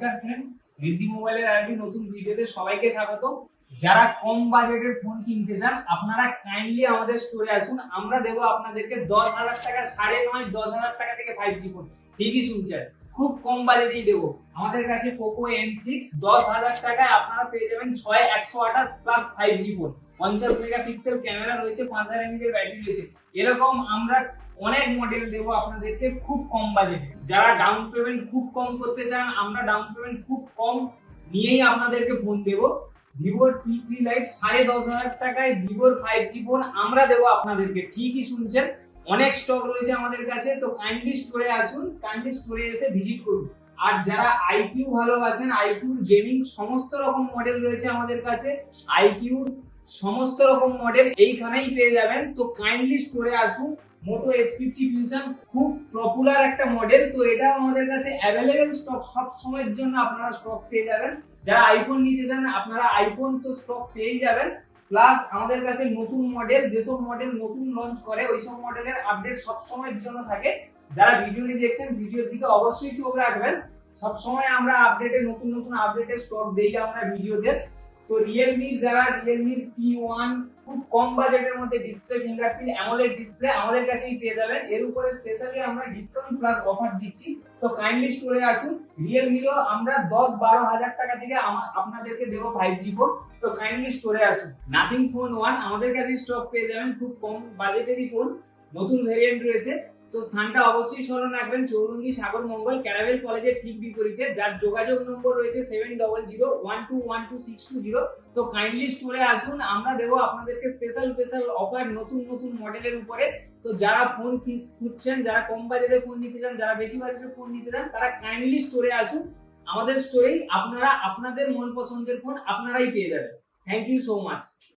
নমস্কার ফ্রেন্ড, রিদ্ধি মোবাইলের আরেকটি নতুন ভিডিওতে সবাইকে স্বাগত। যারা কম বাজেটের ফোন কিনতে চান আপনারা কাইন্ডলি আমাদের স্টোরে আসুন। আমরা দেবো আপনাদেরকে 10,000 টাকা, 9.5 10,000 টাকা থেকে 5G ফোন। ঠিকই শুনছেন, খুব কম বাজেটেই দেবো। আমাদের কাছে পোকো M6 10,000 টাকায় আপনারা পেয়ে যাবেন 6128 plus 5G phone. 50 megapixel camera রয়েছে, 5000 mAh এর ব্যাটারি রয়েছে। এরকম আমরা অনেক মডেল দেবো আপনাদেরকে খুব কম বাজেটে। যারা ডাউন পেমেন্ট খুব কম করতে চান, আমরা ডাউন পেমেন্ট খুব কম নিয়েই আপনাদেরকে ফোন দেবো। ভিভোর T3 লাইট 10,500 টাকায় ভিভোর 5G ফোন আমরা দেবো আপনাদেরকে। ঠিকই শুনছেন, অনেক স্টক রয়েছে আমাদের কাছে। তো কাইন্ডলি স্টোরে আসুন, কাইন্ডলি স্টোরে এসে ভিজিট করুন। আর যারা আইকিউ ভালোবাসেন, আইকিউ গেমিং সমস্ত রকম মডেল রয়েছে আমাদের কাছে। আইকিউ সমস্ত রকম মডেল এইখানেই পেয়ে যাবেন। তো কাইন্ডলি স্টোরে আসুন। মোটো S50 ফিউশন খুব পপুলার একটা মডেল, তো এটা আমাদের কাছে অ্যাভেলেবেল স্টক, সব সময়ের জন্য আপনারা স্টক পেয়ে যাবেন। যারা আইফোন নিতে চান আপনারা আইফোন তো স্টক পেয়েই যাবেন। প্লাস আমাদের কাছে নতুন মডেল, যেসব মডেল নতুন লঞ্চ করে ওইসব মডেলের আপডেট সব সময়ের জন্য থাকে। যারা ভিডিওটি দেখছেন ভিডিওর দিকে অবশ্যই চোখ রাখবেন। সব সময় আমরা নতুন নতুন আপডেটের স্টক দেই আমরা ভিডিওতে। তো রিয়েলমির যারা রিয়েলমির P1 খুব কম বাজেটের মধ্যে ডিসপ্লে, ফিঙ্গারপ্রিন্ট অ্যামোলেড ডিসপ্লে আমাদের কাছেই পেয়ে যাবেন। এর উপরে স্পেশালি আমরা ডিসকাউন্ট প্লাস অফার দিচ্ছি। তো কাইন্ডলি স্টোরে আসুন। রিয়েলমিরও আমরা 10-12 হাজার টাকা থেকে আপনাদেরকে দেবো 5G ফোন। তো কাইন্ডলি স্টোরে আসুন। নাথিং ফোন 1 আমাদের কাছে স্টক পেয়ে যাবেন, খুব কম বাজেটেরই ফোন, নতুন ভেরিয়েন্ট রয়েছে। তো স্থানটা অবশ্যই স্মরণ রাখবেন, চৌরঙ্গি সাগর মঙ্গল ক্যারাভেল কলেজের ঠিক বিপরীতে, যার যোগাযোগ নম্বর রয়েছে 7001212620। তো কাইন্ডলি স্টোরে আসুন, আমরা দেবো আপনাদেরকে স্পেশাল অফার নতুন নতুন মডেলের উপরে। তো যারা ফোন খুঁজছেন, যারা কম বাজেটে ফোন নিতে চান, যারা বেশি বাজেটের ফোন নিতে চান, তারা কাইন্ডলি স্টোরে আসুন। আমাদের স্টোরেই আপনারা আপনাদের মন পছন্দের ফোন আপনারাই পেয়ে যাবেন। Thank you so much.